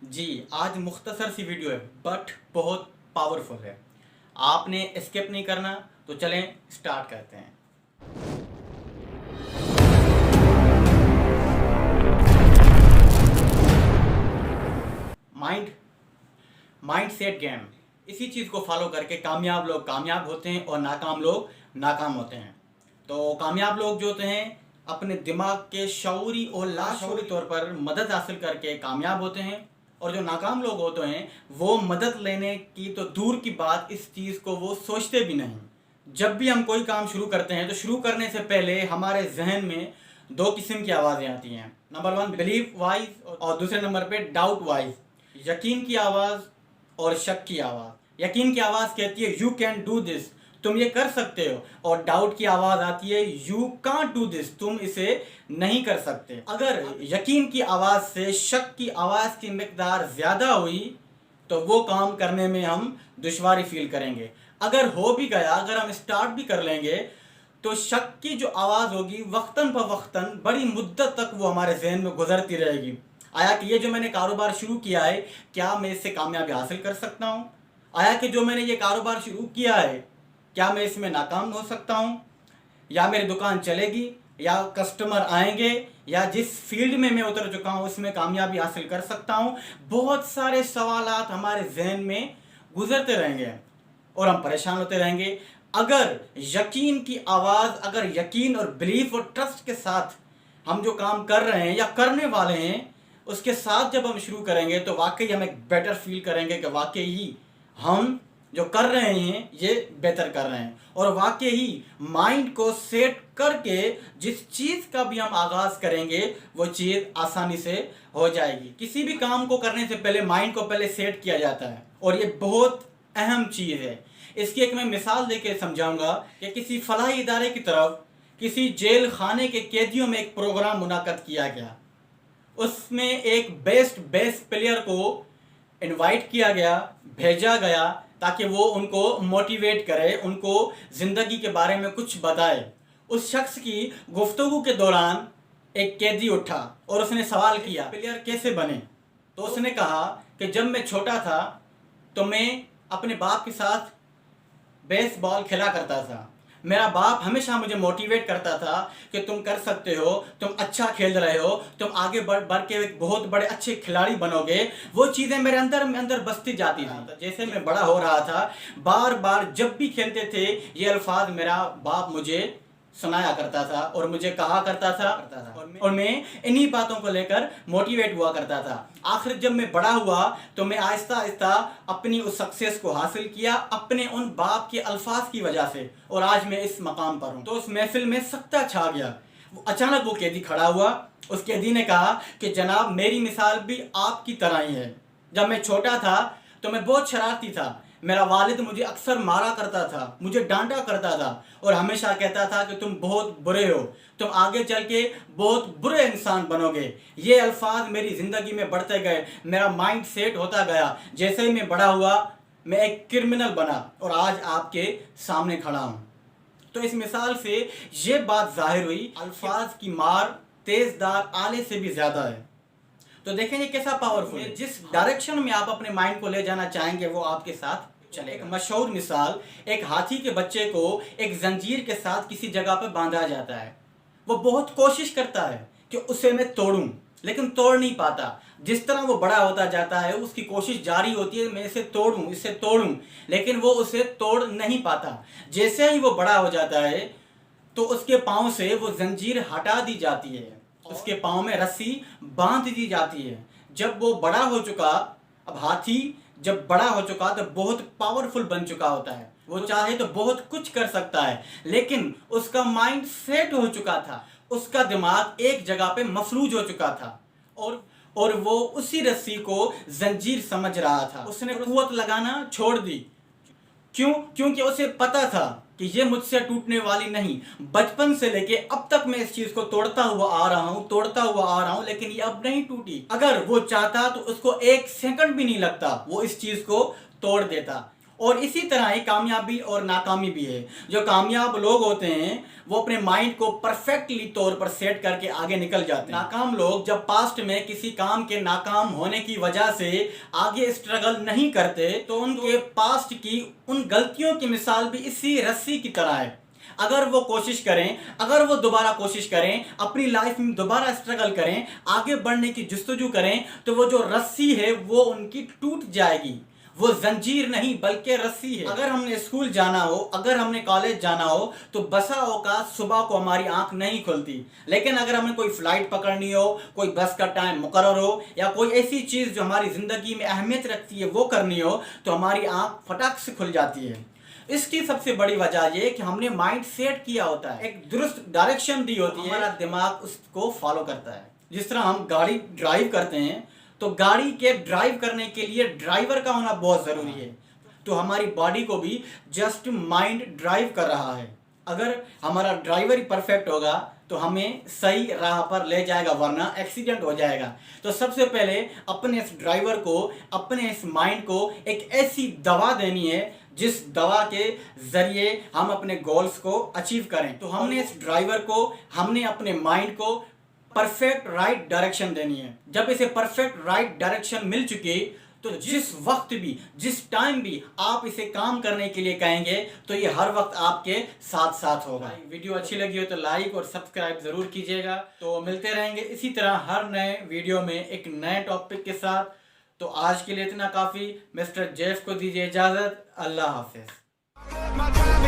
जी, आज मुख्तसर सी वीडियो है बट बहुत पावरफुल है। आपने स्किप नहीं करना, तो चलें स्टार्ट करते हैं। माइंड माइंड सेट गेम, इसी चीज़ को फॉलो करके कामयाब लोग कामयाब होते हैं और नाकाम लोग नाकाम होते हैं। तो कामयाब लोग जो होते हैं अपने दिमाग के शऊरी और लाशऊरी तौर पर मदद हासिल करके कामयाब होते हैं, और जो नाकाम लोग होते हैं वो मदद लेने की तो दूर की बात, इस चीज़ को वो सोचते भी नहीं। जब भी हम कोई काम शुरू करते हैं तो शुरू करने से पहले हमारे जहन में दो किस्म की आवाज़ें आती हैं। नंबर 1 बिलीव वाइज, और दूसरे नंबर पे डाउट वाइज, यकीन की आवाज़ और शक की आवाज़। यकीन की आवाज़ कहती है यू कैन डू दिस, तुम ये कर सकते हो, और डाउट की आवाज़ आती है यू कांट डू दिस, तुम इसे नहीं कर सकते। अगर यकीन की आवाज़ से शक की आवाज़ की मिकदार ज़्यादा हुई तो वो काम करने में हम दुश्वारी फील करेंगे। अगर हो भी गया, अगर हम स्टार्ट भी कर लेंगे, तो शक की जो आवाज़ होगी वक्तन ब वक्तन बड़ी मुद्दत तक वो हमारे जहन में गुजरती रहेगी। आया कि ये जो मैंने कारोबार शुरू किया है, क्या मैं इससे कामयाबी हासिल कर सकता हूँ? आया कि जो मैंने ये कारोबार शुरू किया है, क्या मैं इसमें नाकाम हो सकता हूँ? या मेरी दुकान चलेगी, या कस्टमर आएंगे, या जिस फील्ड में मैं उतर चुका हूँ उसमें कामयाबी हासिल कर सकता हूँ? बहुत सारे सवालात हमारे जहन में गुजरते रहेंगे और हम परेशान होते रहेंगे। अगर यकीन की आवाज़, अगर यकीन और बिलीफ और ट्रस्ट के साथ हम जो काम कर रहे हैं या करने वाले हैं उसके साथ जब हम शुरू करेंगे, तो वाकई हम एक बेटर फील करेंगे कि वाकई ही हम जो कर रहे हैं ये बेहतर कर रहे हैं। और वाकई ही माइंड को सेट करके जिस चीज़ का भी हम आगाज़ करेंगे वो चीज़ आसानी से हो जाएगी। किसी भी काम को करने से पहले माइंड को पहले सेट किया जाता है, और ये बहुत अहम चीज़ है। इसकी एक मैं मिसाल देके समझाऊंगा कि किसी फलाही इदारे की तरफ किसी जेल खाने के कैदियों में एक प्रोग्राम मुनाकद किया गया। उसमें एक बेस्ट प्लेयर को इनवाइट किया गया, भेजा गया, ताकि वो उनको मोटिवेट करे, उनको ज़िंदगी के बारे में कुछ बताए। उस शख्स की गुफ्तगू के दौरान एक कैदी उठा और उसने सवाल किया प्लेयर कैसे बने। तो उसने कहा कि जब मैं छोटा था तो मैं अपने बाप के साथ बेसबॉल खेला करता था। मेरा बाप हमेशा मुझे मोटिवेट करता था कि तुम कर सकते हो, तुम अच्छा खेल रहे हो, तुम आगे बढ़ के एक बहुत बड़े अच्छे खिलाड़ी बनोगे। वो चीज़ें मेरे अंदर बसती जाती थी। तो जैसे मैं बड़ा हो रहा था, बार बार जब भी खेलते थे ये अल्फाज मेरा बाप मुझे सुनाया करता था और मुझे कहा करता था, और मैं इन्हीं बातों को लेकर मोटिवेट हुआ करता था। आखिर जब मैं बड़ा हुआ तो मैं आहिस्ता आहिस्ता अपनी उस सक्सेस को हासिल किया अपने उन बाप के अल्फाज की वजह से, और आज मैं इस मकाम पर हूँ। तो उस महफिल में सख्ता छा गया। अचानक वो कैदी खड़ा हुआ। उस कैदी ने कहा कि जनाब, मेरी मिसाल भी आपकी तरह ही है। जब मैं छोटा था तो मैं बहुत शरारती था। मेरा वालिद मुझे अक्सर मारा करता था, मुझे डांटा करता था, और हमेशा कहता था कि तुम बहुत बुरे हो, तुम आगे चल के बहुत बुरे इंसान बनोगे। ये अल्फाज मेरी ज़िंदगी में बढ़ते गए, मेरा माइंड सेट होता गया। जैसे ही मैं बड़ा हुआ मैं एक क्रिमिनल बना और आज आपके सामने खड़ा हूँ। तो इस मिसाल से ये बात जाहिर हुई, अल्फाज की मार तेज़दार आले से भी ज़्यादा है। तो देखें ये कैसा पावरफुल है। जिस डायरेक्शन में आप अपने माइंड को ले जाना चाहेंगे वो आपके साथ चलेगा। एक मशहूर मिसाल, एक हाथी के बच्चे को एक जंजीर के साथ किसी जगह पर बांधा जाता है। वो बहुत कोशिश करता है कि उसे मैं तोड़ूं, लेकिन तोड़ नहीं पाता। जिस तरह वो बड़ा होता जाता है उसकी कोशिश जारी होती है मैं इसे तोड़ूं, लेकिन वो उसे तोड़ नहीं पाता। जैसे ही वो बड़ा हो जाता है तो उसके पाँव से वो जंजीर हटा दी जाती है, उसके पाँव में रस्सी बांध दी जाती है। जब वो बड़ा हो चुका, अब हाथी जब बड़ा हो चुका तो बहुत पावरफुल बन चुका होता है। वो चाहे तो बहुत कुछ कर सकता है, लेकिन उसका माइंड सेट हो चुका था, उसका दिमाग एक जगह पे मफलूज हो चुका था, और वो उसी रस्सी को जंजीर समझ रहा था। उसने कुव्वत लगाना छोड़ दी। क्यों? क्योंकि उसे पता था कि ये मुझसे टूटने वाली नहीं। बचपन से लेके अब तक मैं इस चीज को तोड़ता हुआ आ रहा हूं, लेकिन ये अब नहीं टूटी। अगर वो चाहता तो उसको एक सेकंड भी नहीं लगता, वो इस चीज को तोड़ देता। और इसी तरह ही कामयाबी और नाकामी भी है। जो कामयाब लोग होते हैं वो अपने माइंड को परफेक्टली तौर पर सेट करके आगे निकल जाते हैं। नाकाम लोग जब पास्ट में किसी काम के नाकाम होने की वजह से आगे स्ट्रगल नहीं करते तो उनके पास्ट की उन गलतियों की मिसाल भी इसी रस्सी की तरह है। अगर वो कोशिश करें, अगर वो दोबारा कोशिश करें, अपनी लाइफ में दोबारा स्ट्रगल करें, आगे बढ़ने की जुस्तजू करें, तो वो जो रस्सी है वो उनकी टूट जाएगी। वो जंजीर नहीं बल्कि रस्सी है। अगर हमने स्कूल जाना हो, अगर हमने कॉलेज जाना हो, तो बसा औकात सुबह को हमारी आंख नहीं खुलती, लेकिन अगर हमें कोई फ्लाइट पकड़नी हो, कोई बस का टाइम मुकर्रर हो, या कोई ऐसी चीज जो हमारी जिंदगी में अहमियत रखती है वो करनी हो, तो हमारी आंख फटाक से खुल जाती है। इसकी सबसे बड़ी वजह यह कि हमने माइंड सेट किया होता है, एक दुरुस्त डायरेक्शन दी होती है, हमारा दिमाग उसको फॉलो करता है। जिस तरह हम गाड़ी ड्राइव करते हैं तो गाड़ी के ड्राइव करने के लिए ड्राइवर का होना बहुत ज़रूरी है, तो हमारी बॉडी को भी जस्ट माइंड ड्राइव कर रहा है। अगर हमारा ड्राइवर ही परफेक्ट होगा तो हमें सही राह पर ले जाएगा, वरना एक्सीडेंट हो जाएगा। तो सबसे पहले अपने इस ड्राइवर को, अपने इस माइंड को एक ऐसी दवा देनी है जिस दवा के जरिए हम अपने गोल्स को अचीव करें। तो हमने इस ड्राइवर को, हमने अपने माइंड को परफेक्ट राइट डायरेक्शन देनी है। जब इसे परफेक्ट राइट डायरेक्शन मिल चुकी तो जिस वक्त भी, जिस टाइम भी आप इसे काम करने के लिए कहेंगे तो ये हर वक्त आपके साथ साथ होगा। वीडियो अच्छी लगी हो तो लाइक और सब्सक्राइब जरूर कीजिएगा। तो मिलते रहेंगे इसी तरह हर नए वीडियो में एक नए टॉपिक के साथ। तो आज के लिए इतना काफ़ी। मिस्टर जेफ को दीजिए इजाज़त। अल्लाह हाफिज़।